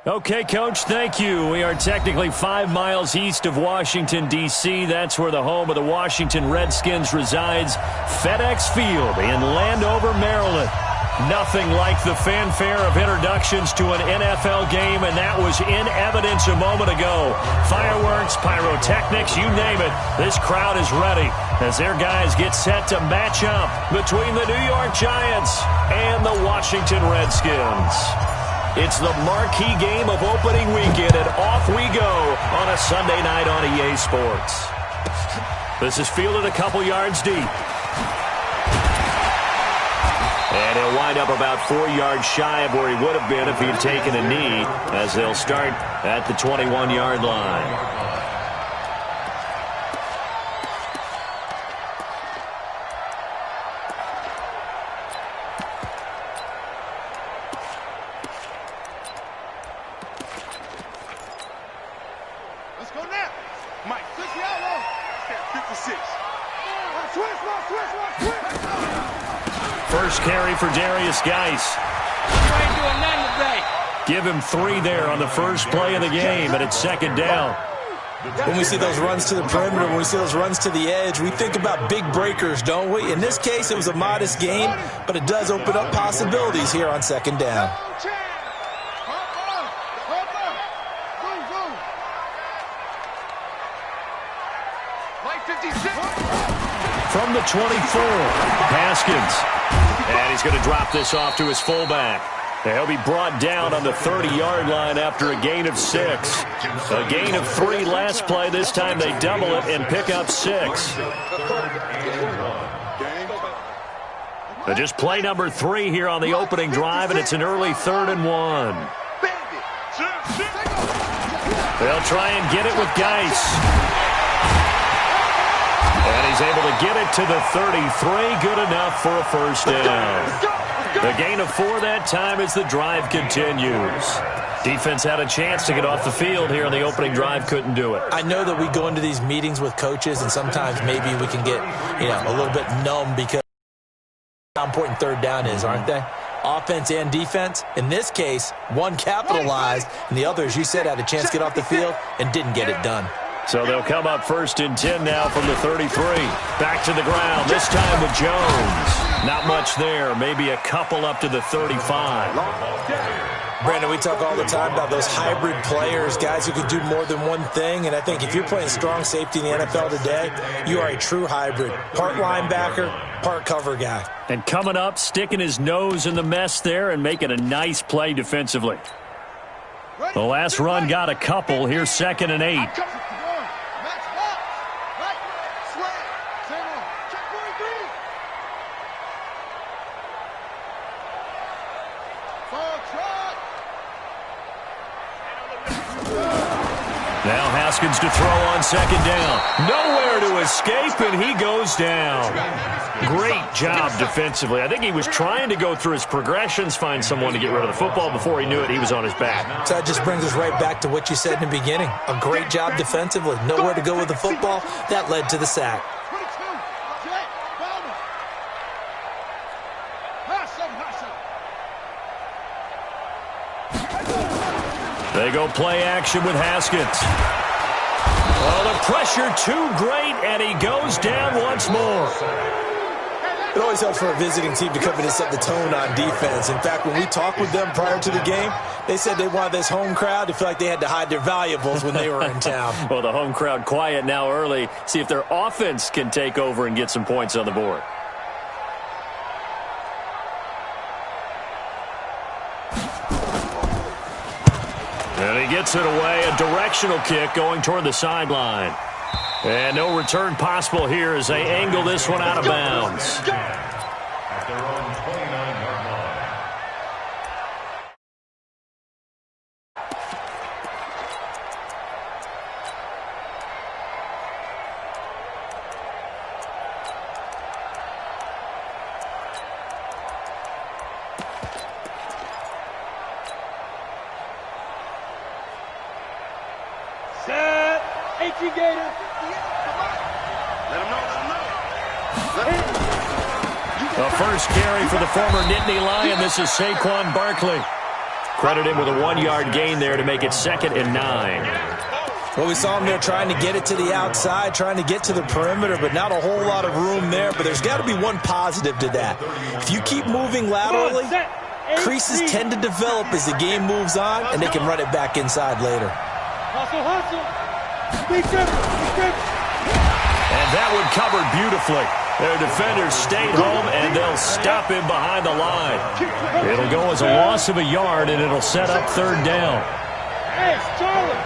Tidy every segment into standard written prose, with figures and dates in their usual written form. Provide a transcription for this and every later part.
Okay, Coach, thank you. We are technically 5 miles east of Washington, D.C. That's where the home of the Washington Redskins resides, FedEx Field in Landover, Maryland. Nothing like the fanfare of introductions to an NFL game, and that was in evidence a moment ago. Fireworks, pyrotechnics, you name it. This crowd is ready as their guys get set to match up between the New York Giants and the Washington Redskins. It's the marquee game of opening weekend, and off we go on a Sunday night on EA Sports. This is fielded a couple yards deep. And he'll wind up about 4 yards shy of where he would have been if he had taken a knee, as they'll start at the 21-yard line. First carry for Darius Geis. Give him 3 there on the first play of the game, and it's second down. When we see those runs to the perimeter, when we see those runs to the edge, we think about big breakers, don't we? In this case, it was a modest gain, but it does open up possibilities here on second down. From the 24, Haskins. And he's going to drop this off to his fullback. He'll be brought down on the 30-yard line after a gain of 6. A gain of 3 last play. This time they double it and pick up 6. But just play number 3 here on the opening drive, and it's an early 3rd and 1. They'll try and get it with Geis. And he's able to get it to the 33. Good enough for a first down. The gain of 4 that time as the drive continues. Defense had a chance to get off the field here on the opening drive. Couldn't do it. I know that we go into these meetings with coaches, and sometimes maybe we can get a little bit numb because how important third down is, aren't they? Offense and defense. In this case, one capitalized, and the other, as you said, had a chance to get off the field and didn't get it done. So they'll come up 1st and 10 now from the 33. Back to the ground, this time with Jones. Not much there, maybe a couple up to the 35. Brandon, we talk all the time about those hybrid players, guys who can do more than one thing, and I think if you're playing strong safety in the NFL today, you are a true hybrid. Part linebacker, part cover guy. And coming up, sticking his nose in the mess there and making a nice play defensively. The last run got a couple. Here's 2nd and 8. Now Haskins to throw on 2nd down. Nowhere to escape, and he goes down. Great job defensively. I think he was trying to go through his progressions, find someone to get rid of the football. Before he knew it, he was on his back. So that just brings us right back to what you said in the beginning. A great job defensively. Nowhere to go with the football. That led to the sack. They go play action with Haskins. Oh, the pressure too great, and he goes down once more. It always helps for a visiting team to come in and set the tone on defense. In fact, when we talked with them prior to the game, they said they wanted this home crowd to feel like they had to hide their valuables when they were in town. Well, the home crowd quiet now early. See if their offense can take over and get some points on the board. And he gets it away, a directional kick going toward the sideline. And no return possible here as they angle this one out of bounds. At their own 29-yard line. Set. H.E. Gator. The first carry for the former Nittany Lion. This is Saquon Barkley. Credit him with a 1-yard gain there to make it 2nd and 9. Well, we saw him there trying to get it to the outside, trying to get to the perimeter, but not a whole lot of room there. But there's got to be one positive to that. If you keep moving laterally, creases tend to develop as the game moves on, and they can run it back inside later. Hustle, hustle. And that one covered beautifully. Their defenders stayed home, and they'll stop him behind the line. It'll go as a loss of a yard, and it'll set up 3rd down. Hey, Charlie.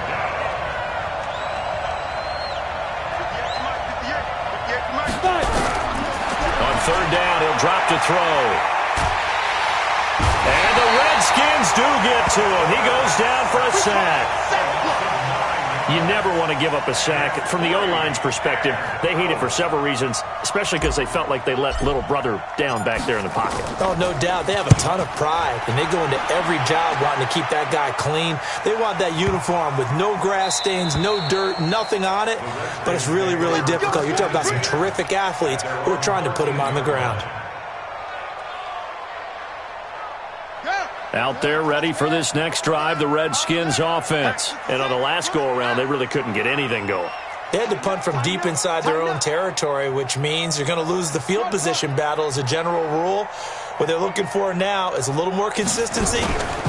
On 3rd down, he'll drop to throw. And the Redskins do get to him. He goes down for a sack. You never want to give up a sack. From the O-line's perspective, they hate it for several reasons, especially because they felt like they let little brother down back there in the pocket. Oh, no doubt. They have a ton of pride, and they go into every job wanting to keep that guy clean. They want that uniform with no grass stains, no dirt, nothing on it, but it's really, really difficult. You're talking about some terrific athletes who are trying to put him on the ground. Out there ready for this next drive, the Redskins offense. And on the last go-around, they really couldn't get anything going. They had to punt from deep inside their own territory, which means you're going to lose the field position battle as a general rule. What they're looking for now is a little more consistency,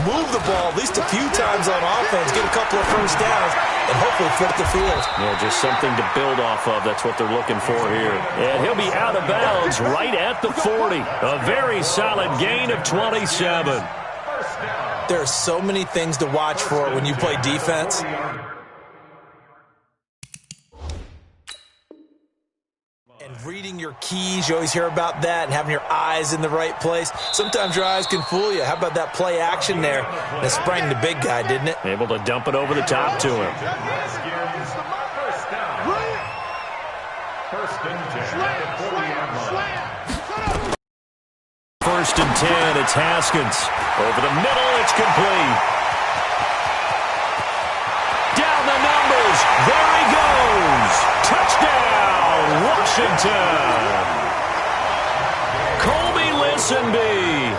move the ball at least a few times on offense, get a couple of first downs, and hopefully flip the field. Yeah, just something to build off of. That's what they're looking for here. And he'll be out of bounds right at the 40. A very solid gain of 27. There are so many things to watch for when you play defense. And reading your keys, you always hear about that, and having your eyes in the right place. Sometimes your eyes can fool you. How about that play action there? And it sprang the big guy, didn't it? Able to dump it over the top to him. First and 10, it's Haskins. Over the middle, it's complete. Down the numbers. There he goes. Touchdown, Washington. Colby Listenby,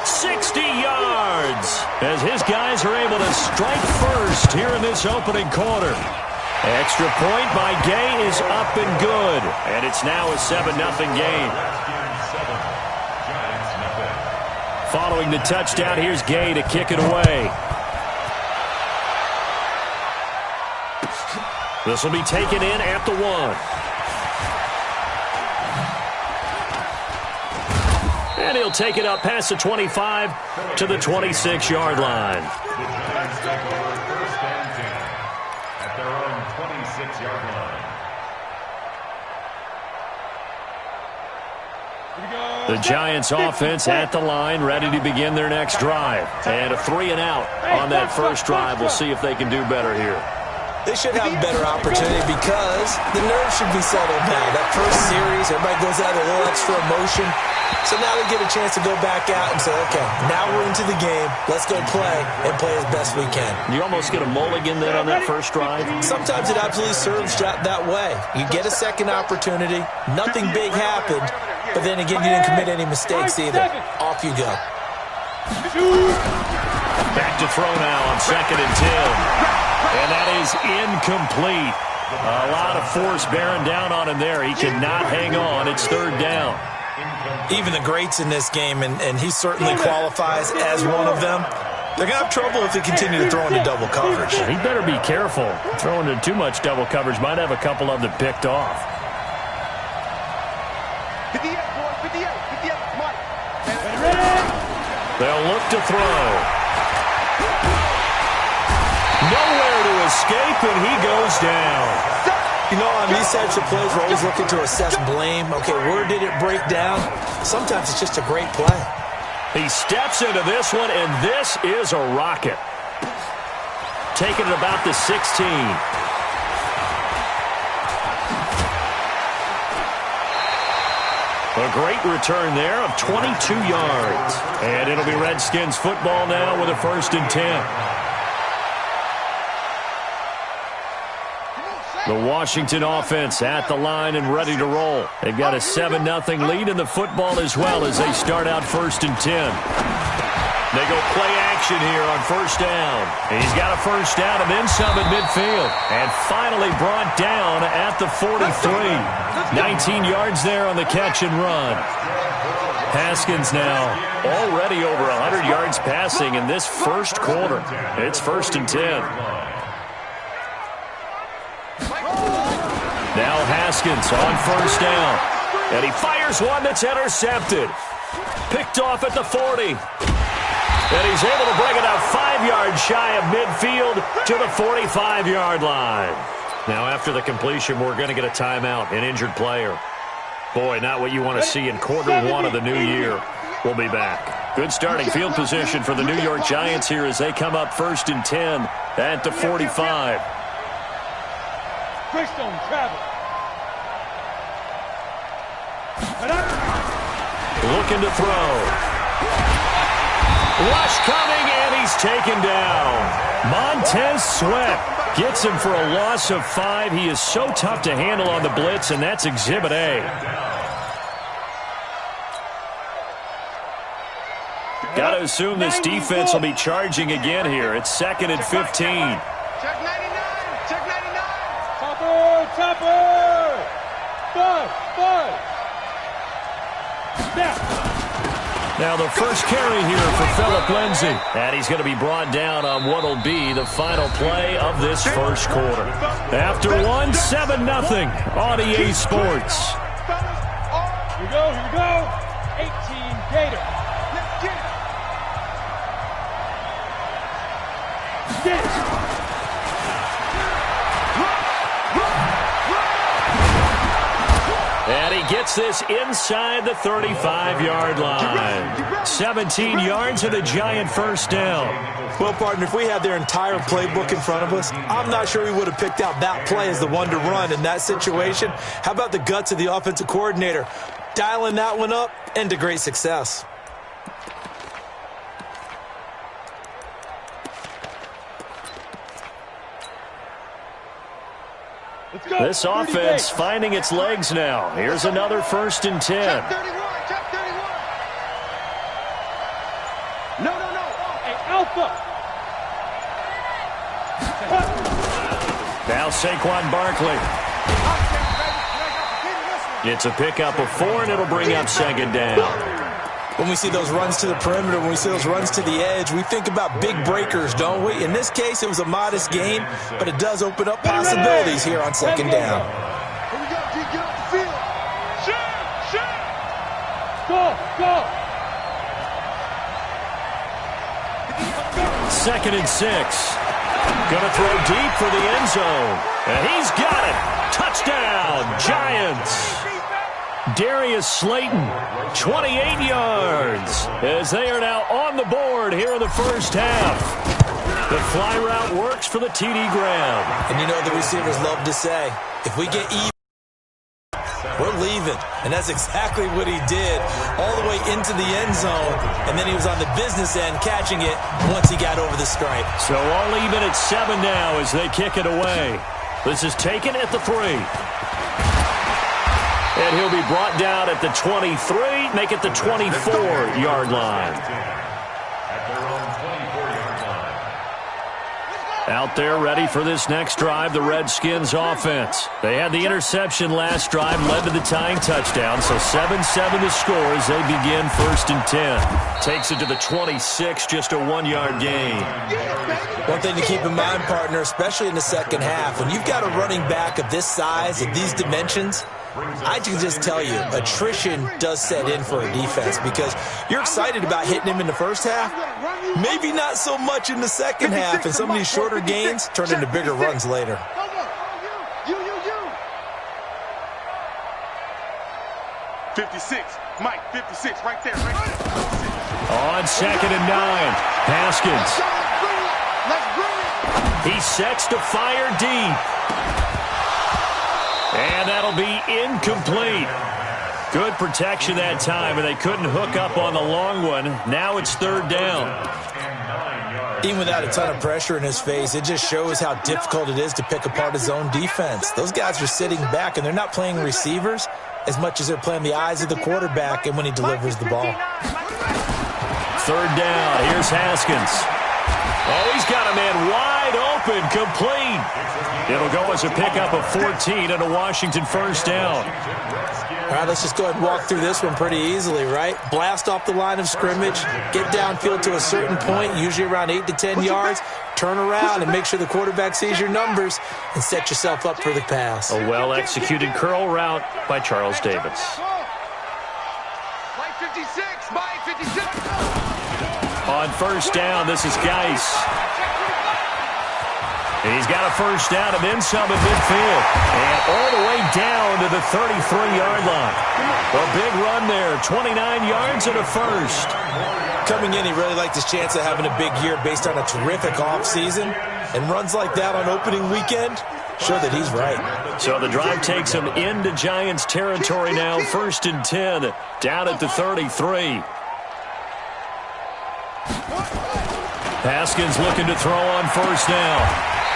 60 yards. As his guys are able to strike first here in this opening quarter. Extra point by Gay is up and good. And it's now a 7-0 game. Following the touchdown, here's Gay to kick it away. This will be taken in at the 1. And he'll take it up past the 25 to the 26-yard line. At their own 26-yard line. The Giants offense at the line, ready to begin their next drive. And a 3-and-out on that first drive. We'll see if they can do better here. They should have a better opportunity because the nerves should be settled now. That first series, everybody goes out with a little extra emotion. So now they get a chance to go back out and say, okay, now we're into the game. Let's go play and play as best we can. You almost get a mulligan then on that first drive? Sometimes it absolutely serves that way. You get a second opportunity. Nothing big happened. But then again, you didn't commit any mistakes either. Off you go. Back to throw now on 2nd and 10. And that is incomplete. A lot of force bearing down on him there. He cannot hang on. It's 3rd down. Even the greats in this game, and he certainly qualifies as one of them, they're going to have trouble if they continue to throw into double coverage. He better be careful. Throwing into too much double coverage might have a couple of them picked off. They'll look to throw. Nowhere to escape, and he goes down. You know, on these types of plays, we're always looking to assess blame. Okay, where did it break down? Sometimes it's just a great play. He steps into this one, and this is a rocket. Taking it about the 16. A great return there of 22 yards. And it'll be Redskins football now with a 1st and 10. The Washington offense at the line and ready to roll. They've got a 7-0 lead in the football as well as they start out 1st and 10. They go play action here on first down. And he's got a first down and then some at midfield. And finally brought down at the 43. 19 yards there on the catch and run. Haskins now already over 100 yards passing in this first quarter. It's 1st and 10. Now Haskins on first down. And he fires one that's intercepted. Picked off at the 40. And he's able to bring it out 5 yards shy of midfield to the 45-yard line. Now after the completion, we're going to get a timeout, an injured player. Boy, not what you want to see in quarter one of the new year. We'll be back. Good starting field position for the New York Giants here as they come up 1st and 10 at the 45. Christian travel. Looking to throw. Rush coming, and he's taken down. Montez Sweat gets him for a loss of 5. He is so tough to handle on the blitz, and that's Exhibit A. Got to assume this defense will be charging again here. It's 2nd and 15. Check 99. Check 99. Chopper. Bud. Snap. Now the first carry here for Phillip Lindsay. And he's going to be brought down on what will be the final play of this first quarter. After 1, 7-0 on EA Sports. Here we go. 18 Gator. Let's get it. Get it. And he gets this inside the 35-yard line. 17 yards and a giant first down. Well, partner, if we had their entire playbook in front of us, I'm not sure we would have picked out that play as the one to run in that situation. How about the guts of the offensive coordinator? Dialing that one up into great success. This offense finding its legs now. Here's another 1st and 10. Check 31. No. Hey, Alpha. Now Saquon Barkley. It's a pickup of 4, and it'll bring up 2nd down. When we see those runs to the perimeter, when we see those runs to the edge, we think about big breakers, don't we? In this case, it was a modest gain, but it does open up possibilities here on 2nd down. Here we go, G. Get off the field. Shoot. Go. 2nd and 6. Gonna throw deep for the end zone. And he's got it. Touchdown, Giants. Darius Slayton, 28 yards, as they are now on the board here in the first half. The fly route works for the TD Graham. And you know the receivers love to say, if we get even, we're leaving. And that's exactly what he did, all the way into the end zone. And then he was on the business end catching it once he got over the stripe. So all even at 7 now as they kick it away. This is taken at the 3. And he'll be brought down at the 23, make it the 24-yard line. At their own 24-yard line. Out there ready for this next drive, the Redskins offense. They had the interception last drive, led to the tying touchdown, so 7-7 the score as they begin 1st and 10. Takes it to the 26, just a 1-yard gain. One thing to keep in mind, partner, especially in the second half, when you've got a running back of this size, of these dimensions, I can just tell you, attrition does set in for a defense because you're excited about hitting him in the first half, maybe not so much in the second half, and some of these shorter gains turn into bigger runs later. You. 56, Mike, 56, right there. On 2nd and 9, Haskins. He sets to fire deep. And that'll be incomplete. Good protection that time, and they couldn't hook up on the long one. Now it's 3rd down. Even without a ton of pressure in his face, it just shows how difficult it is to pick apart his own defense. Those guys are sitting back, and they're not playing receivers as much as they're playing the eyes of the quarterback and when he delivers the ball. third down. Here's Haskins. Oh, he's got a man wide open, complete. It'll go as a pickup of 14 and a Washington first down. All right, let's just go ahead and walk through this one pretty easily, right? Blast off the line of scrimmage, get downfield to a certain point, usually around 8 to 10 yards, turn around and make sure the quarterback sees your numbers and set yourself up for the pass. A well-executed curl route by Charles Davis. Mike 56, Mike 56. On first down, this is Geis. He's got a first down and then some in midfield. And all the way down to the 33-yard line. A big run there, 29 yards and a first. Coming in, he really liked his chance of having a big year based on a terrific offseason. And runs like that on opening weekend show that he's right. So the drive takes him into Giants territory now. 1st and 10, down at the 33. Haskins looking to throw on first down.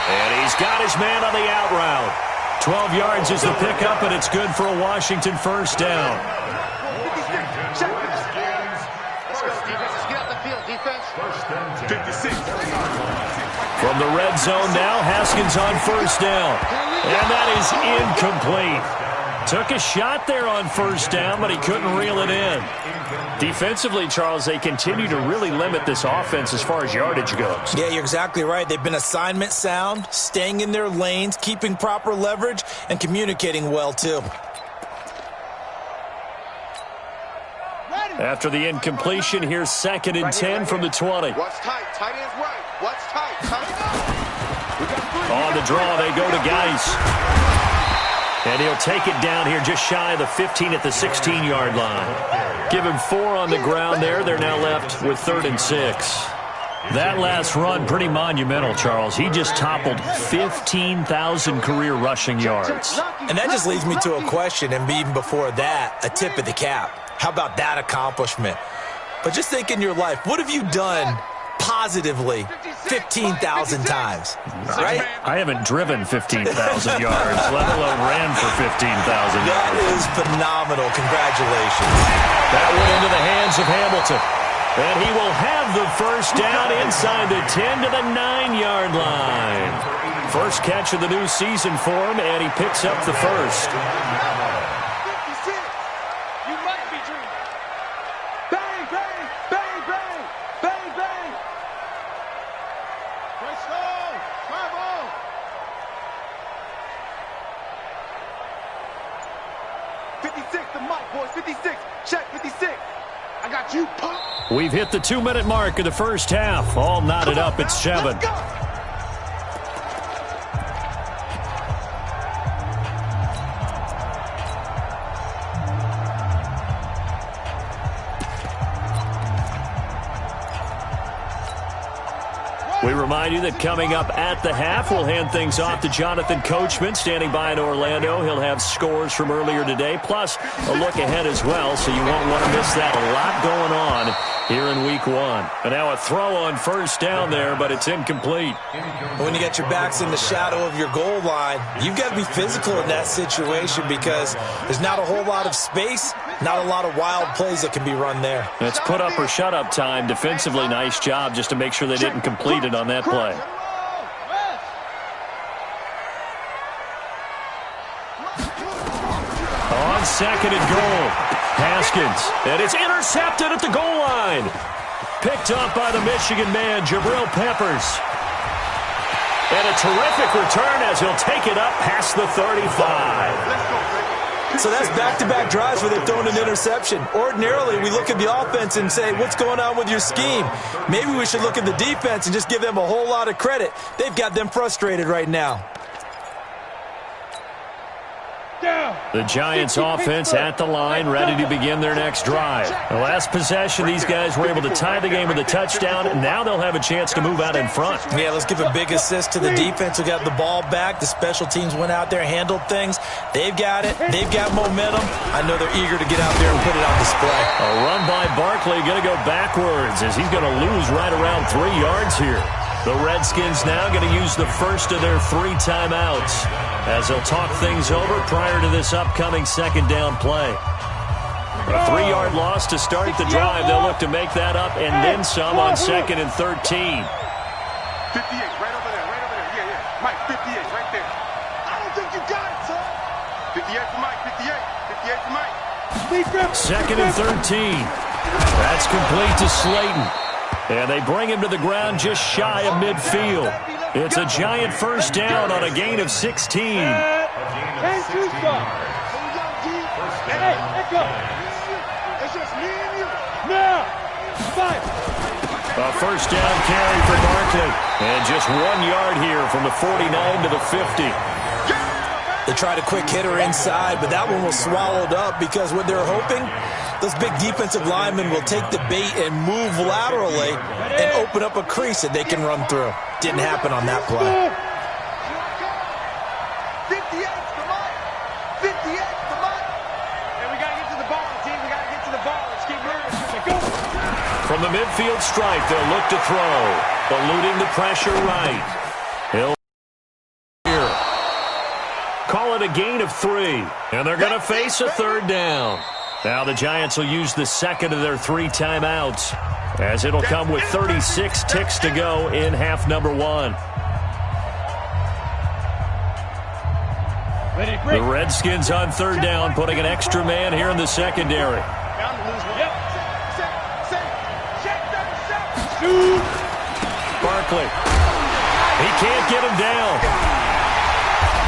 And he's got his man on the out route. 12 yards is the pickup, and it's good for a Washington first down. Let's go, defense. Let's get out the field, defense. 56. From the red zone now, Haskins on first down. And that is incomplete. Took a shot there on first down, but he couldn't reel it in. Defensively, Charles, they continue to really limit this offense as far as yardage goes. Yeah, you're exactly right. They've been assignment sound, staying in their lanes, keeping proper leverage, and communicating well, too. After the incompletion, here's 2nd and 10 from the 20. What's tight? Tight end's right. What's tight? Tight. On the draw, they go to Geis. And he'll take it down here just shy of the 15 at the 16-yard line. Give him 4 on the ground there. They're now left with 3rd and 6. That last run, pretty monumental, Charles. He just toppled 15,000 career rushing yards. And that just leads me to a question, and even before that, a tip of the cap. How about that accomplishment? But just think in your life, what have you done positively 15,000 times, right? I haven't driven 15,000 yards, let alone ran for 15,000 yards. That is phenomenal. Congratulations. That went into the hands of Hamilton. And he will have the first down inside the 10 to the 9-yard line. First catch of the new season for him, and he picks up the first. 56. You might be dreaming. Bang, bang, bang, bang, bang, bang. Let's go. Bravo. The mic, boys. 56. Check 56. I got you, punk. We've hit the 2-minute mark of the first half. All knotted up at 7. Let's go. We remind you that coming up at the half, we'll hand things off to Jonathan Coachman, standing by in Orlando. He'll have scores from earlier today, plus a look ahead as well, so you won't want to miss that. A lot going on here in Week 1. And now a throw on first down there, but it's incomplete. When you get your backs in the shadow of your goal line, you've got to be physical in that situation because there's not a whole lot of space, not a lot of wild plays that can be run there. It's put up or shut up time. Defensively, nice job just to make sure they didn't complete it on that play. On 2nd and goal, Haskins, and it's intercepted at the goal line. Picked up by the Michigan man, Jabril Peppers. And a terrific return as he'll take it up past the 35. So that's back-to-back drives where they've thrown an interception. Ordinarily, we look at the offense and say, what's going on with your scheme? Maybe we should look at the defense and just give them a whole lot of credit. They've got them frustrated right now. The Giants offense at the line, ready to begin their next drive. The last possession, these guys were able to tie the game with a touchdown, and now they'll have a chance to move out in front. Yeah, let's give a big assist to the defense who got the ball back. The special teams went out there, handled things. They've got it. They've got momentum. I know they're eager to get out there and put it on display. A run by Barkley, going to go backwards as he's going to lose right around 3 yards here. The Redskins now going to use the first of their 3 timeouts as they'll talk things over prior to this upcoming second down play. A 3-yard loss to start the drive. They'll look to make that up and then some on 2nd and 13. 58, right over there, right over there. Yeah, yeah. Mike, 58, right there. I don't think you got it, son. 58 for Mike, 58. 58 for Mike. 2nd and 13. That's complete to Slayton. And they bring him to the ground just shy of midfield. It's a giant first down on a gain of 16. Hey, let's go. It's just me and you. Now, fight. A first down carry for Barkley. And just 1 yard here from the 49 to the 50. They tried a quick hitter inside, but that one was swallowed up because what they're hoping, those big defensive linemen will take the bait and move laterally and open up a crease that they can run through. Didn't happen on that play. 58 for Mike. 58 for Mike. And we got to get to the ball, team. We got to get to the ball. Let's keep moving. Go. From the midfield stripe, they'll look to throw. Eluding the pressure right. He'll here. Call it a gain of 3. And they're going to face a 3rd down. Now the Giants will use the second of their 3 timeouts, as it'll come with 36 ticks to go in half number 1. The Redskins on 3rd down, putting an extra man here in the secondary. Barkley. He can't get him down.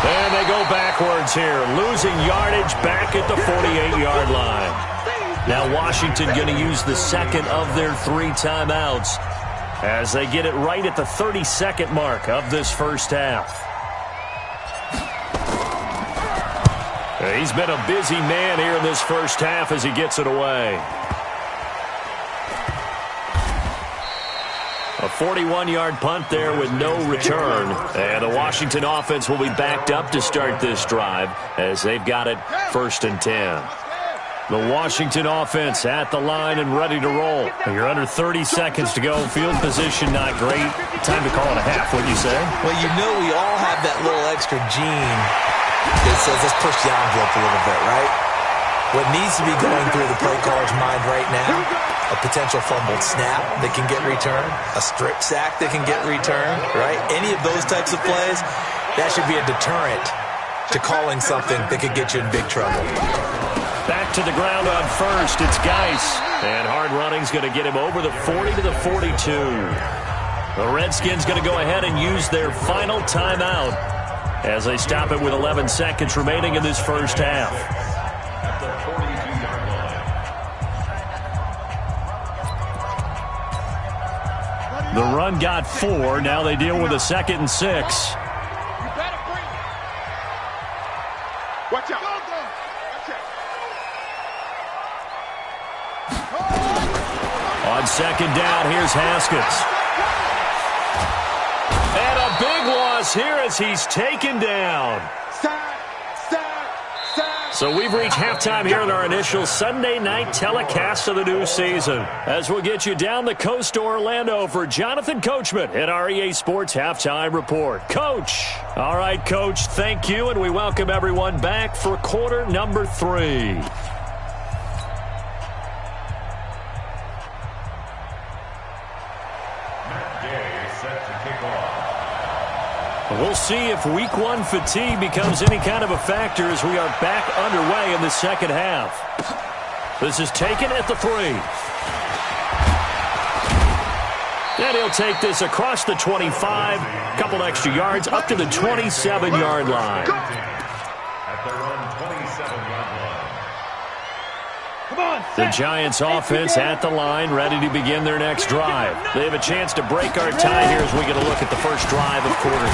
And they go backwards here, losing yardage back at the 48-yard line. Now Washington going to use the second of their 3 timeouts as they get it right at the 32nd mark of this first half. He's been a busy man here in this first half as he gets it away. A 41-yard punt there with no return. And the Washington offense will be backed up to start this drive as they've got it 1st and 10. The Washington offense at the line and ready to roll. You're under 30 seconds to go. Field position not great. Time to call it a half, wouldn't you say? Well, you know we all have that little extra gene that says let's push the envelope a little bit, right? What needs to be going through the play caller's mind right now, a potential fumbled snap that can get returned, a strip sack that can get returned, right? Any of those types of plays, that should be a deterrent to calling something that could get you in big trouble. Back to the ground on 1st, it's Geis. And hard running's going to get him over the 40 to the 42. The Redskins going to go ahead and use their final timeout as they stop it with 11 seconds remaining in this first half. The run got 4. Now they deal with a 2nd and 6. Watch out. On 2nd down, here's Haskins. And a big loss here as he's taken down. So we've reached halftime here in our initial Sunday night telecast of the new season, as we'll get you down the coast to Orlando for Jonathan Coachman at our EA Sports Halftime Report. Coach. All right, Coach, thank you, and we welcome everyone back for quarter number 3. We'll see if week 1 fatigue becomes any kind of a factor as we are back underway in the second half. This is taken at the 3. And he'll take this across the 25, couple extra yards, up to the 27-yard line. At their own 27-yard line. The Giants offense at the line, ready to begin their next drive. They have a chance to break our tie here as we get a look at the first drive of quarter 3.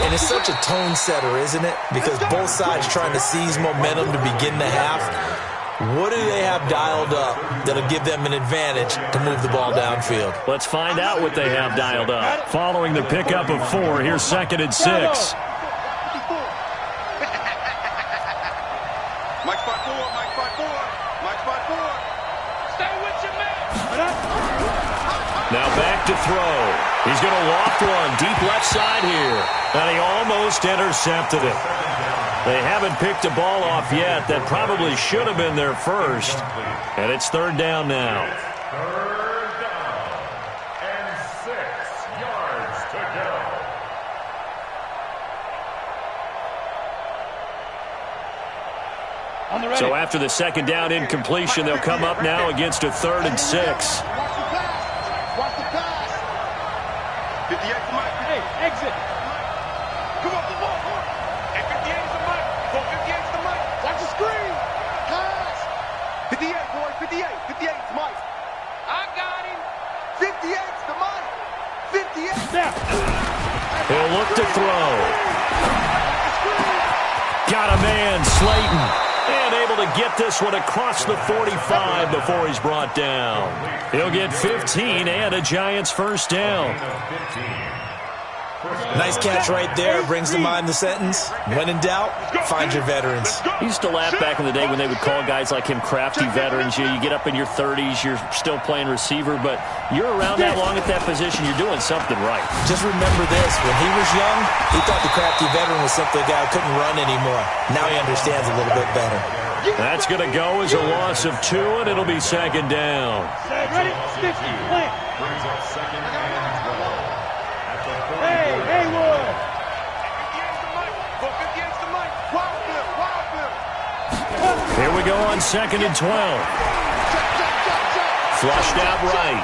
And it's such a tone setter, isn't it? Because both sides trying to seize momentum to begin the half. What do they have dialed up that'll give them an advantage to move the ball downfield? Let's find out what they have dialed up. Following the pickup of 4, here's 2nd and 6. Mike 5-4, Mike 5-4. Mike 5-4. Stay with your man. Now back to throw. He's going to loft one deep left side here. And he almost intercepted it. They haven't picked a ball off yet. That probably should have been their first. And it's third down now. Third down and 6 yards to go. So after the second down incompletion, they'll come up now against a 3rd and 6. Watch the pass. Watch the pass. 58 to Mike. Hey, exit. Come on, come on, come on. Hey, 58 is the Mike. Go 58 is the Mike. Watch the screen. Pass. 58, boys. 58. 58 is Mike. I got him. 58 is the Mike. 58. Now. He'll look to throw. Got a man, Slayton. And able to get this one across the 45 before he's brought down. He'll get 15 and a Giants first down. Nice catch right there. Brings to mind the sentence, when in doubt, find your veterans. He used to laugh back in the day when they would call guys like him crafty veterans. You get up in your 30s, you're still playing receiver, but you're around that long at that position, you're doing something right. Just remember this, when he was young, he thought the crafty veteran was simply a guy who couldn't run anymore. Now he understands a little bit better. That's going to go as a loss of 2, and it'll be second down. Ready? 50. Plant. Brings up second and 12. At the 40. Hey, Haywood. 58 is the Mike. Go 58 is the Mike. Wild Bill. Wild Bill. Here we go on second and 12. Flushed out right.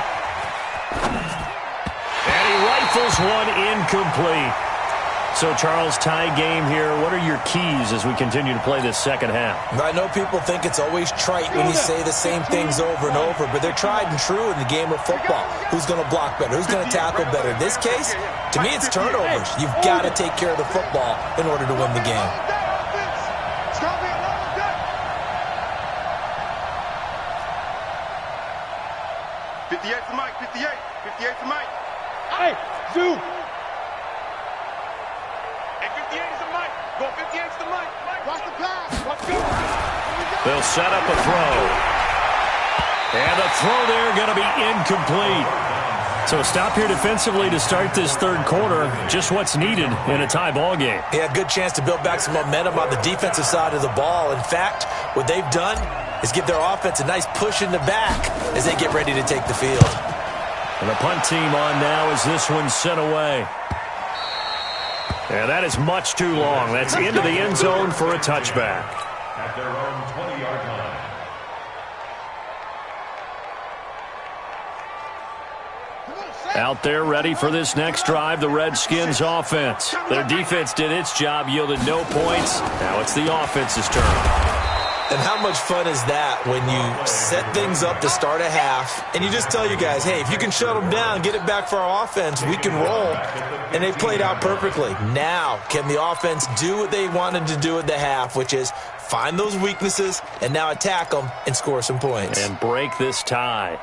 And he rifles one incomplete. So, Charles, tie game here. What are your keys as we continue to play this second half? I know people think it's always trite when you say the same things over and over, but they're tried and true in the game of football. Who's going to block better? Who's going to tackle better? In this case, to me, it's turnovers. You've got to take care of the football in order to win the game. It's going to be a long day. 58 to Mike. 58. 58 to Mike. Hey, Zoo. Hey, 58 is the Mike. Go 58 is the Mike. Watch the pass. Let's go. They'll set up a throw. And the throw there going to be incomplete. So stop here defensively to start this third quarter. Just what's needed in a tie ball game. Yeah, good chance to build back some momentum on the defensive side of the ball. In fact, what they've done is give their offense a nice push in the back as they get ready to take the field. And the punt team on now as this one's sent away. And that is much too long. That's into the end zone for a touchback. At their own 20-yard line. Out there ready for this next drive, the Redskins offense. Their defense did its job, yielded no points. Now it's the offense's turn. And how much fun is that when you set things up to start a half and you just tell your guys, hey, if you can shut them down, get it back for our offense, we can roll. And they played out perfectly. Now, can the offense do what they wanted to do at the half, which is find those weaknesses and now attack them and score some points. And break this tie.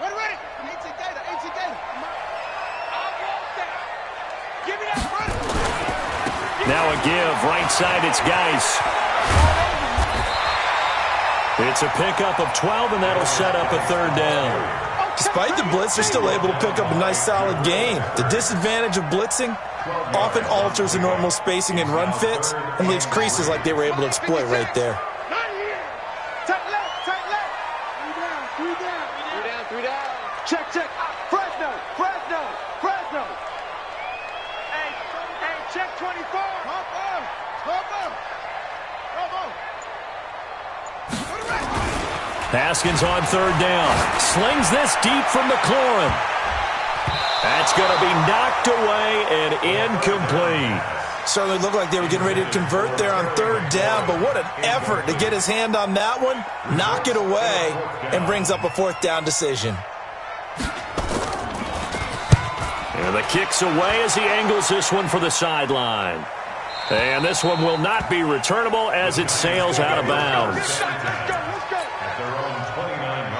Ready. HC Gator. Give me that front. Now a give, right side, it's Geis. It's a pickup of 12, and that'll set up a third down. Despite the blitz, they're still able to pick up a nice, solid gain. The disadvantage of blitzing often alters the normal spacing and run fits and leaves creases like they were able to exploit right there. Not here. Tight left. Three down. Check. Fresno. Hey, check 24. Haskins on third down. Slings this deep from McLaurin. That's going to be knocked away and incomplete. Certainly looked like they were getting ready to convert there on third down, but what an effort to get his hand on that one, knock it away, and brings up a fourth down decision. And the kick's away as he angles this one for the sideline. And this one will not be returnable as it sails out of bounds. Let's go. At their own 29-yard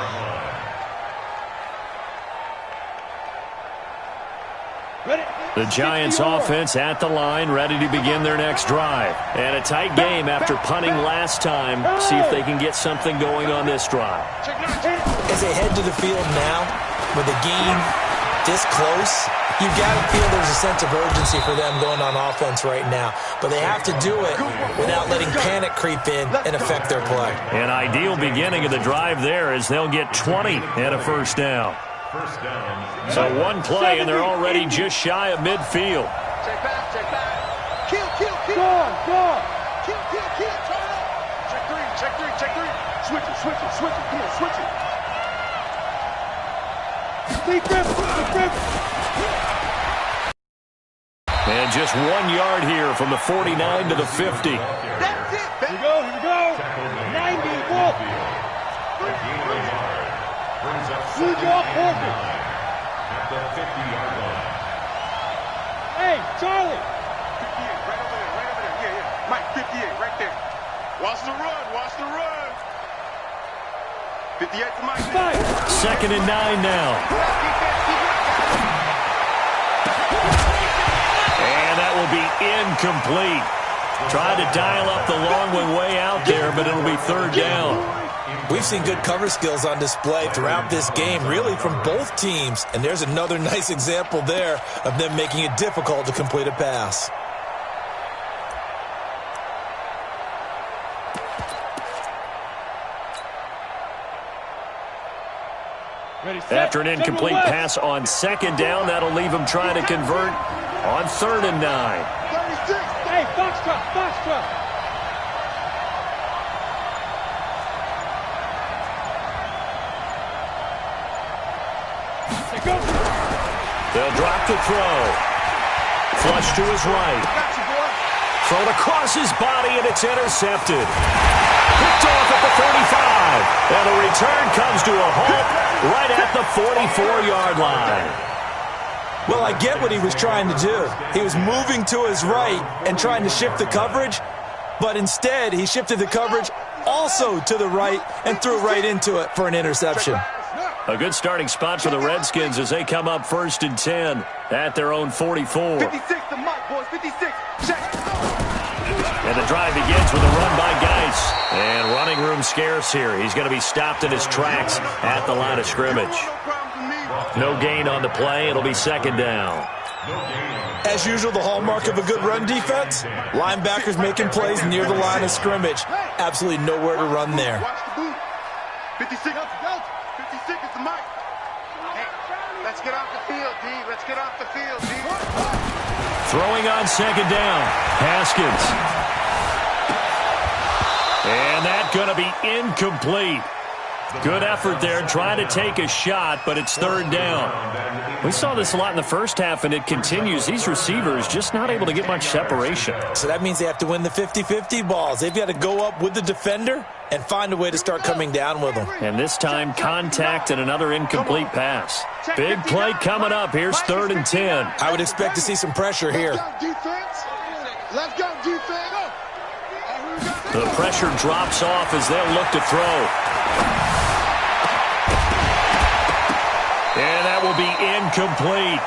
line. The Giants offense at the line, ready to begin their next drive. And a tight game after punting last time. See if they can get something going on this drive. As they head to the field now with a gain this close, you got to feel there's a sense of urgency for them going on offense right now. But they have to do it without letting panic creep in and affect their play. An ideal beginning of the drive there as they'll get 20 and a first down. So one play, and they're already just shy of midfield. Check back, check back. Kill, kill, kill. Go. Kill, kill, kill. Turn up. Check three, check three, check three. Switch it, switch it, switch it. Come on, switch it. And just 1 yard here from the 49 to the 50. That's it, baby. Here we go. 90, walk. Shoot your corner. At the 50-yard line. Hey, Charlie. 58, right over there. Yeah. Mike, 58, right there. Watch the run. 58 to Mike. 2nd and 9 now. And that will be incomplete. Tried to dial up the long way out there, but it'll be 3rd down. We've seen good cover skills on display throughout this game, really from both teams. And there's another nice example there of them making it difficult to complete a pass. After an incomplete pass on 2nd down, that'll leave him trying to convert on 3rd and 9. 36. Hey, Foxtrot. They'll drop the throw. Flush to his right. Thrown across his body, and it's intercepted. Picked off at the 35. And the return comes to a halt right at the 44-yard line. Well, I get what he was trying to do. He was moving to his right and trying to shift the coverage, but instead he shifted the coverage also to the right and threw right into it for an interception. A good starting spot for the Redskins as they come up 1st and 10 at their own 44. 56 to Mike, boys. 56. Check. And the drive begins with a run by Geis. And running room scarce here. He's going to be stopped in his tracks at the line of scrimmage. No gain on the play. It'll be 2nd down. As usual, the hallmark of a good run defense, linebackers making plays near the line of scrimmage. Absolutely nowhere to run there. Watch the boot. 56 is the Mike. Hey, let's get off the field, D. Let's get off the field, D. Throwing on 2nd down. Haskins. And that's going to be incomplete. Good effort there, trying to take a shot, but it's 3rd down. We saw this a lot in the first half, and it continues. These receivers just not able to get much separation. So that means they have to win the 50-50 balls. They've got to go up with the defender and find a way to start coming down with them. And this time, contact and another incomplete pass. Big play coming up. Here's 3rd and 10. I would expect to see some pressure here. Let's go, defense. The pressure drops off as they'll look to throw. And that will be incomplete.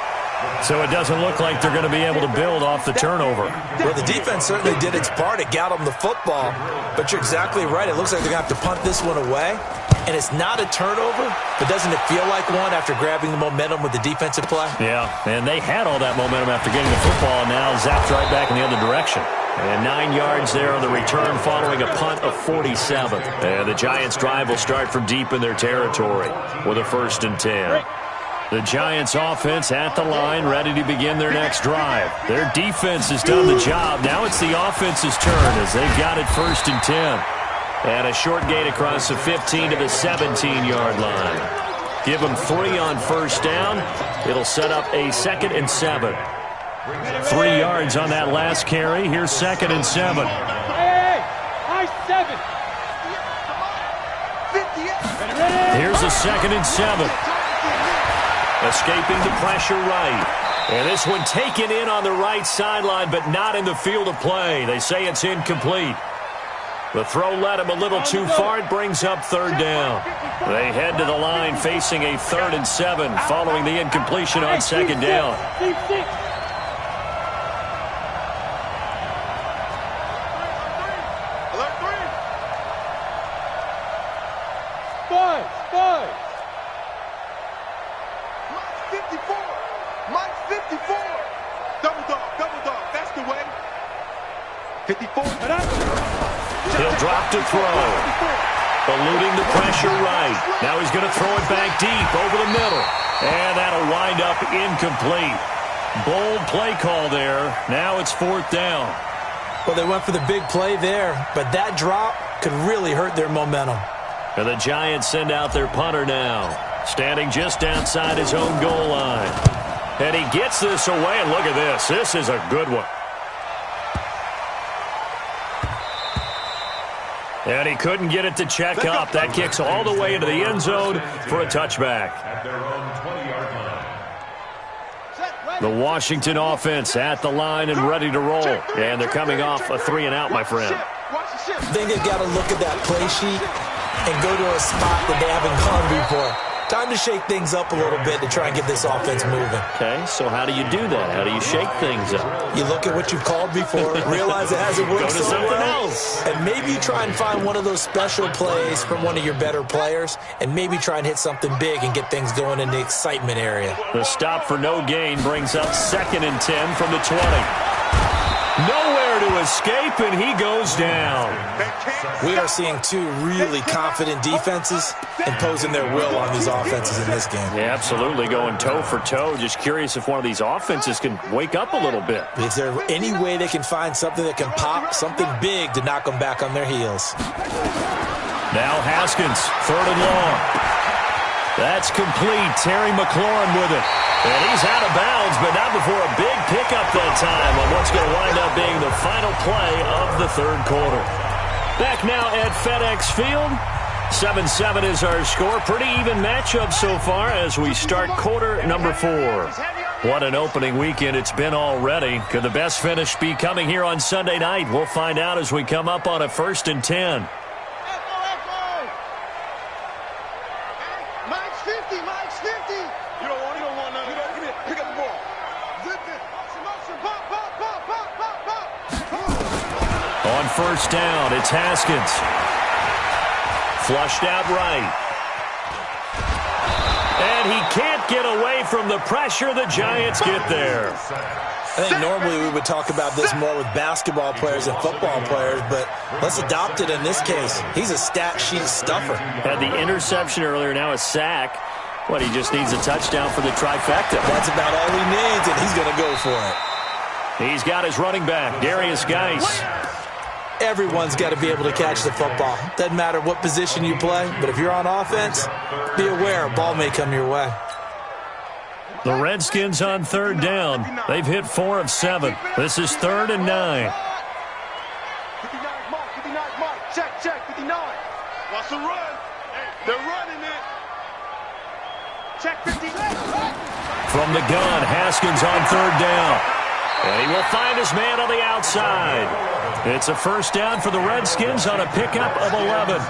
So it doesn't look like they're going to be able to build off the turnover. Well, the defense certainly did its part. It got them the football. But you're exactly right. It looks like they're going to have to punt this one away. And it's not a turnover, but doesn't it feel like one after grabbing the momentum with the defensive play? Yeah, and they had all that momentum after getting the football, and now zapped right back in the other direction. And 9 yards there on the return following a punt of 47. And the Giants' drive will start from deep in their territory with a 1st and 10. The Giants' offense at the line, ready to begin their next drive. Their defense has done the job. Now it's the offense's turn as they've got it 1st and 10. And a short gain across the 15 to the 17-yard line. Give them 3 on 1st down. It'll set up a 2nd and 7. 3 yards on that last carry. Here's 2nd and 7. Hey, high 7. Here's a 2nd and 7. Escaping the pressure right. And this one taken in on the right sideline, but not in the field of play. They say it's incomplete. The throw led him a little too far. It brings up 3rd down. They head to the line facing a 3rd and 7 following the incompletion on 2nd down. Five. 54. 54. Double dog. That's the way. 54. He'll drop to throw. Eluding the pressure right. Now he's going to throw it back deep over the middle. And that'll wind up incomplete. Bold play call there. Now it's 4th down. Well, they went for the big play there, but that drop could really hurt their momentum. And the Giants send out their punter now, standing just outside his own goal line. And he gets this away, and look at this. This is a good one. And he couldn't get it to check up. That kicks all the way into the end zone for a touchback. At their own 20-yard line. The Washington offense at the line and ready to roll. And they're coming off a 3-and-out, my friend. I think they've got to look at that play sheet and go to a spot that they haven't gone before. Time to shake things up a little bit to try and get this offense moving. Okay, so how do you do that? How do you shake things up? You look at what you've called before, realize it hasn't worked Go to something else. And maybe you try and find one of those special plays from one of your better players, and maybe try and hit something big and get things going in the excitement area. The stop for no gain brings up 2nd and 10 from the 20. Nowhere to escape, and he goes down. We are seeing two really confident defenses imposing their will on these offenses in this game. Yeah, absolutely, going toe for toe. Just curious if one of these offenses can wake up a little bit. Is there any way they can find something that can pop, something big to knock them back on their heels? Now Haskins, 3rd and long. That's complete. Terry McLaurin with it. And he's out of bounds, but not before a big pickup that time on what's going to wind up being the final play of the 3rd quarter. Back now at FedEx Field. 7-7 is our score. Pretty even matchup so far as we start quarter number 4. What an opening weekend it's been already. Could the best finish be coming here on Sunday night? We'll find out as we come up on a 1st and 10. On 1st down, it's Haskins. Flushed out right. And he can't get away from the pressure. The Giants get there. I think normally we would talk about this more with basketball players and football players, but let's adopt it in this case. He's a stat sheet stuffer. Had the interception earlier, now a sack. What, he just needs a touchdown for the trifecta. That's about all he needs, and he's going to go for it. He's got his running back, Darius Geis. Everyone's got to be able to catch the football. Doesn't matter what position you play, but if you're on offense, be aware a ball may come your way. The Redskins on 3rd down. They've hit 4 of 7. This is 3rd and 9. 59 mark. Check, 59. Watch the run. They're running it. Check 59. From the gun, Haskins on 3rd down. And he will find his man on the outside. It's a 1st down for the Redskins on a pickup of 11.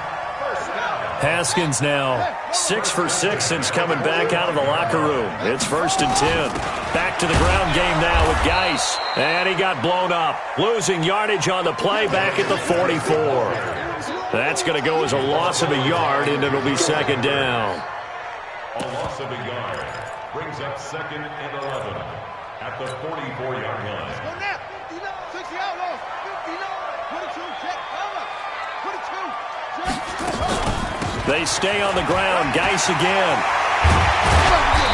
Haskins now 6 for 6 since coming back out of the locker room. It's 1st and 10. Back to the ground game now with Geis. And he got blown up. Losing yardage on the play back at the 44. That's going to go as a loss of a yard, and it'll be 2nd down. A loss of a yard brings up 2nd and 11 at the 44-yard line. They stay on the ground. Geis again.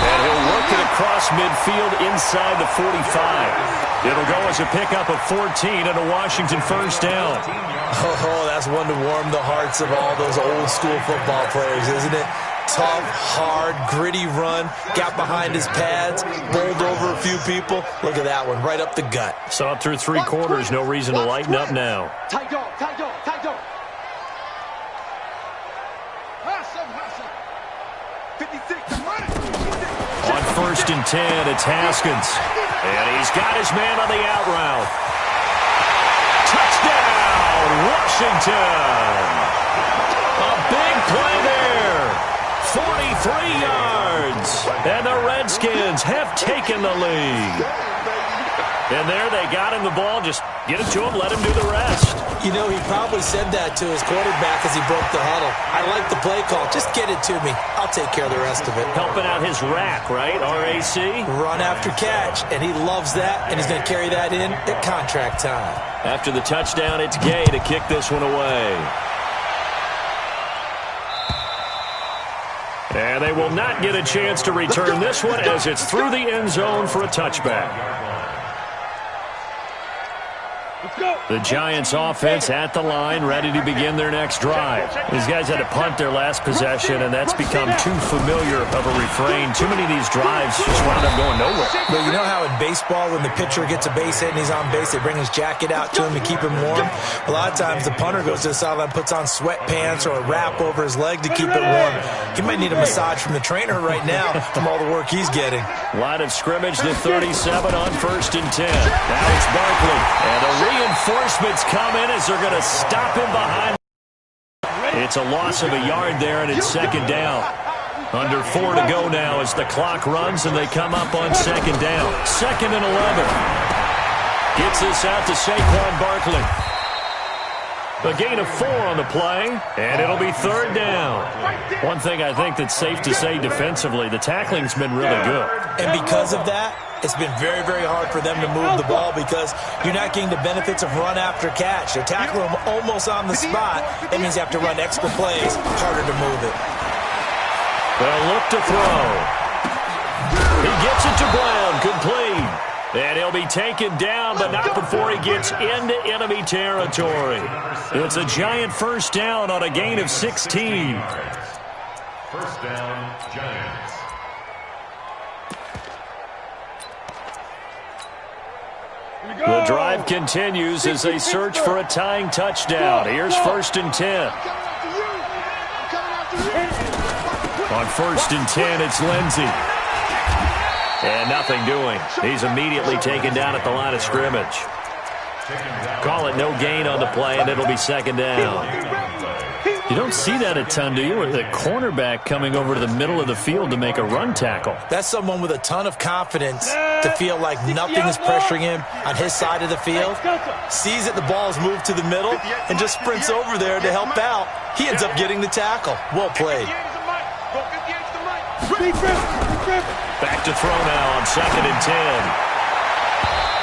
And he'll work it across midfield inside the 45. It'll go as a pickup of 14 and a Washington 1st down. Oh, that's one to warm the hearts of all those old school football players, isn't it? Tough, hard, gritty run. Got behind his pads, bowled over a few people. Look at that one, right up the gut. So up through 3 quarters, no reason to lighten up now. Tight dog. 56. On 1st and 10, it's Haskins. And he's got his man on the out route. Touchdown, Washington. A big play there. 43 yards. And the Redskins have taken the lead. And there they got him the ball. Just get it to him, let him do the rest. You know, he probably said that to his quarterback as he broke the huddle. I like the play call. Just get it to me. I'll take care of the rest of it. Helping out his rack, right? RAC? Run after catch, and he loves that, and he's going to carry that in at contract time. After the touchdown, it's Gay to kick this one away. And they will not get a chance to return this one as it's through the end zone for a touchback. The Giants offense at the line, ready to begin their next drive. These guys had to punt their last possession, and that's become too familiar of a refrain. Too many of these drives just wound up going nowhere. But you know how in baseball, when the pitcher gets a base hit and he's on base, they bring his jacket out to him to keep him warm? A lot of times the punter goes to the sideline, puts on sweatpants or a wrap over his leg to keep it warm. He might need a massage from the trainer right now from all the work he's getting. Line of scrimmage, the 37 on 1st and 10. Now it's Barkley, and the reinforcements come in as they're going to stop him behind. It's a loss of a yard there, and it's 2nd down. Under 4 to go now as the clock runs, and they come up on 2nd down. 2nd and 11. Gets this out to Saquon Barkley. A gain of 4 on the play, and it'll be 3rd down. One thing I think that's safe to say defensively, the tackling's been really good. And because of that, it's been very, very hard for them to move the ball because you're not getting the benefits of run after catch. They're tackling them almost on the spot. That means you have to run extra plays, harder to move it. They'll look to throw. He gets it to Brown, complete. And he'll be taken down, but not before he gets into enemy territory. It's a Giant 1st down on a gain of 16. 1st down, Giants. The drive continues as they search for a tying touchdown. Here's 1st and 10. On 1st and 10, it's Lindsey. And nothing doing. He's immediately taken down at the line of scrimmage. Call it no gain on the play, and it'll be 2nd down. You don't see that a ton, do you? With a cornerback coming over to the middle of the field to make a run tackle. That's someone with a ton of confidence to feel like nothing is pressuring him on his side of the field. Sees that the ball is moved to the middle and just sprints over there to help out. He ends up getting the tackle. Well played. Back to throw now on 2nd and 10.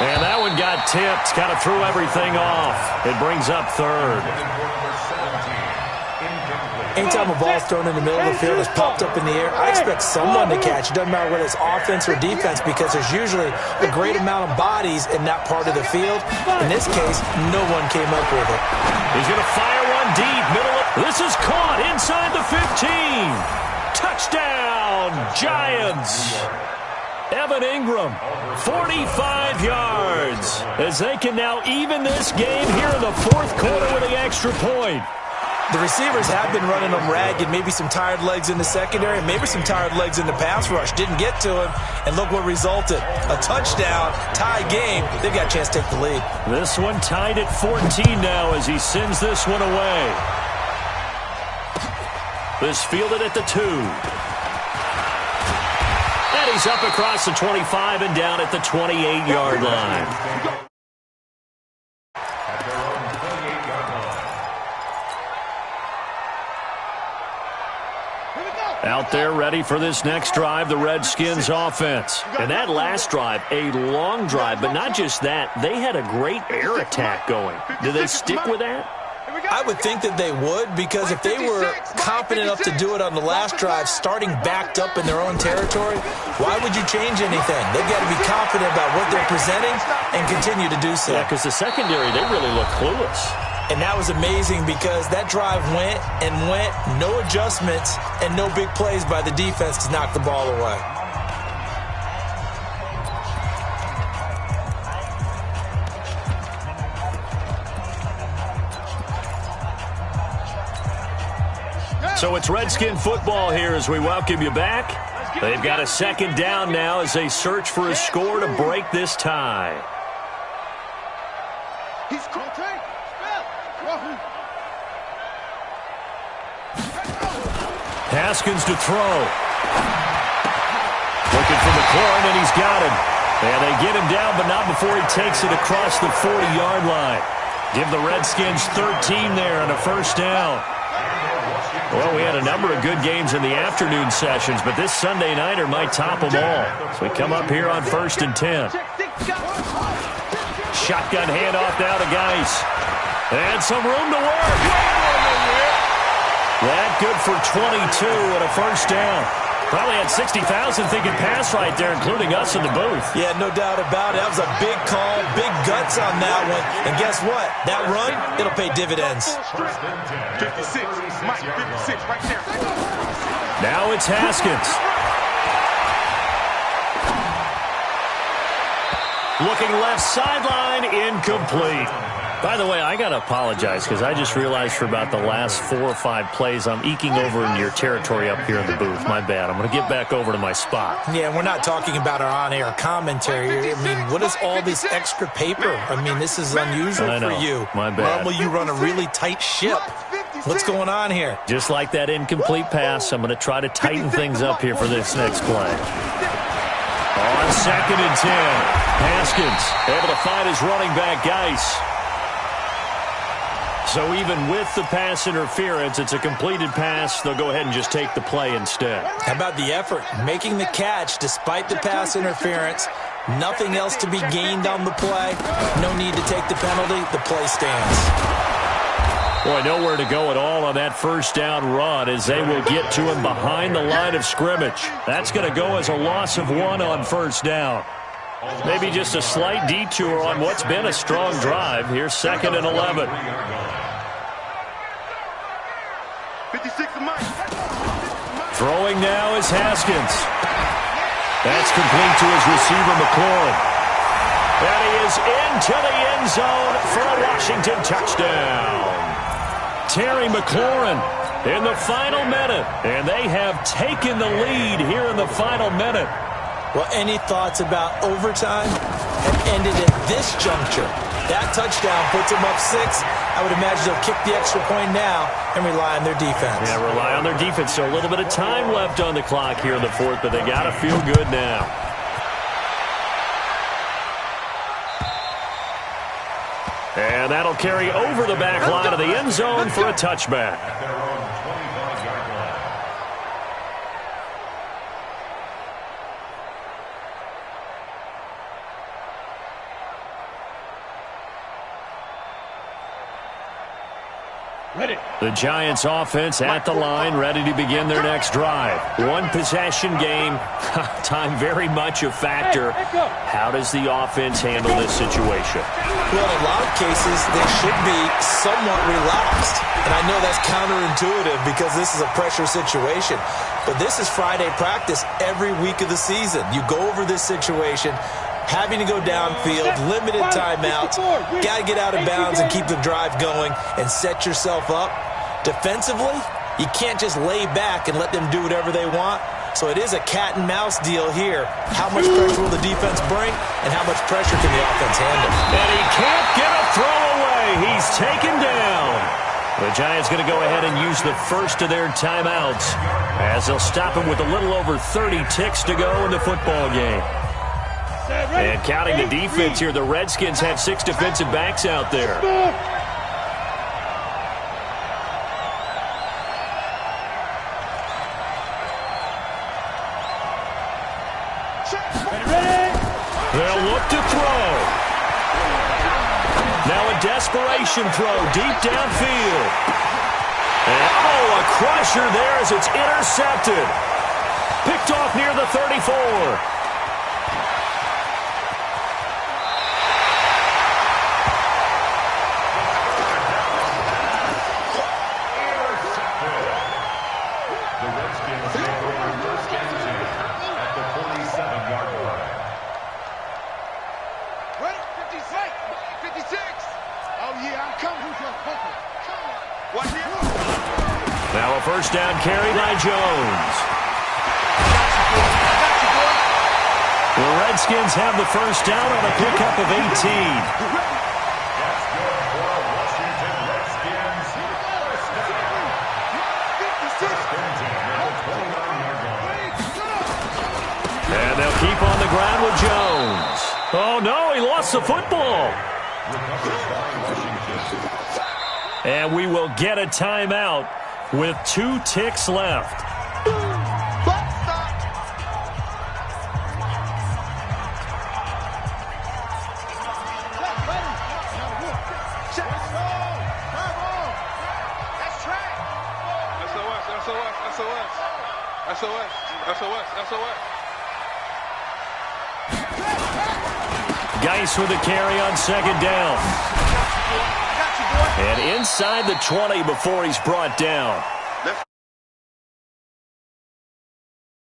And that one got tipped, kind of threw everything off. It brings up 3rd. Anytime a ball's thrown in the middle of the field, it's popped up in the air, I expect someone to catch. It doesn't matter whether it's offense or defense because there's usually a great amount of bodies in that part of the field. In this case, no one came up with it. He's going to fire one deep, middle of. This is caught inside the 15. Touchdown, Giants. Evan Ingram, 45 yards, as they can now even this game here in the 4th quarter with the extra point. The receivers have been running them ragged, maybe some tired legs in the secondary, maybe some tired legs in the pass rush. Didn't get to him, and look what resulted. A touchdown, tie game. They've got a chance to take the lead. This one tied at 14 now as he sends this one away. This fielded at the 2. And he's up across the 25 and down at the 28-yard line. Out there ready for this next drive, the Redskins offense. And that last drive, a long drive, but not just that. They had a great air attack going. Do they stick with that? I would think that they would, because if they were confident enough to do it on the last drive, starting backed up in their own territory, why would you change anything? They've got to be confident about what they're presenting and continue to do so. Yeah, because the secondary, they really look clueless. And that was amazing because that drive went and went, no adjustments and no big plays by the defense to knock the ball away. So it's Redskin football here as we welcome you back. They've got a 2nd down now as they search for a score to break this tie. Haskins to throw. Looking for McLaurin, and he's got him. And they get him down, but not before he takes it across the 40-yard line. Give the Redskins 13 there on a first down. Well, we had a number of good games in the afternoon sessions, but this Sunday nighter might top them all. So we come up here on 1st and 10. Shotgun handoff now to Geis. And some room to work. That good for 22 and a first down. Probably had 60,000 thinking pass right there, including us in the booth. Yeah, no doubt about it. That was a big call, big guts on that one. And guess what? That run, it'll pay dividends. 56, Mike, 56, right there. Now it's Haskins. Looking left sideline, incomplete. By the way, I got to apologize because I just realized for about the last 4 or 5 plays I'm eking over into your territory up here in the booth. My bad. I'm going to get back over to my spot. Yeah, we're not talking about our on-air commentary. I mean, what is all this extra paper? I mean, this is unusual for you. My bad. Normally you run a really tight ship. What's going on here? Just like that incomplete pass, I'm going to try to tighten things up here for this next play. On 2nd and 10, Haskins able to find his running back, Geis. So even with the pass interference, it's a completed pass. They'll go ahead and just take the play instead. How about the effort? Making the catch despite the pass interference. Nothing else to be gained on the play. No need to take the penalty. The play stands. Boy, nowhere to go at all on that first down run as they will get to him behind the line of scrimmage. That's going to go as a loss of 1 on first down. Maybe just a slight detour on what's been a strong drive. Here's 2nd and 11. 56 of Mike. Throwing now is Haskins. That's complete to his receiver, McLaurin. And he is into the end zone for a Washington touchdown. Terry McLaurin in the final minute. And they have taken the lead here in the final minute. Well, any thoughts about overtime have ended at this juncture. That touchdown puts them up 6. I would imagine they'll kick the extra point now and rely on their defense. Yeah, rely on their defense. So a little bit of time left on the clock here in the 4th, but they got to feel good now. And that'll carry over the back line of the end zone for a touchback. The Giants offense at the line, ready to begin their next drive. 1 possession game, time very much a factor. How does the offense handle this situation? Well, in a lot of cases, they should be somewhat relaxed. And I know that's counterintuitive because this is a pressure situation. But this is Friday practice every week of the season. You go over this situation, having to go downfield, limited timeouts, got to get out of bounds and keep the drive going and set yourself up. Defensively, you can't just lay back and let them do whatever they want. So it is a cat and mouse deal here. How much pressure will the defense bring and how much pressure can the offense handle? And he can't get a throw away. He's taken down. The Giants going to go ahead and use the first of their timeouts as they'll stop him with a little over 30 ticks to go in the football game. And counting the defense here, the Redskins have 6 defensive backs out there. They'll look to throw. Now a desperation throw deep downfield. And, a crusher there as it's intercepted. Picked off near the 34. Now a first down carry by Jones. The Redskins have the first down on a pickup of 18. And they'll keep on the ground with Jones. Oh, no, he lost the football. And we will get a timeout with 2 ticks left. Geis with a carry on 2nd down. And inside the 20 before he's brought down.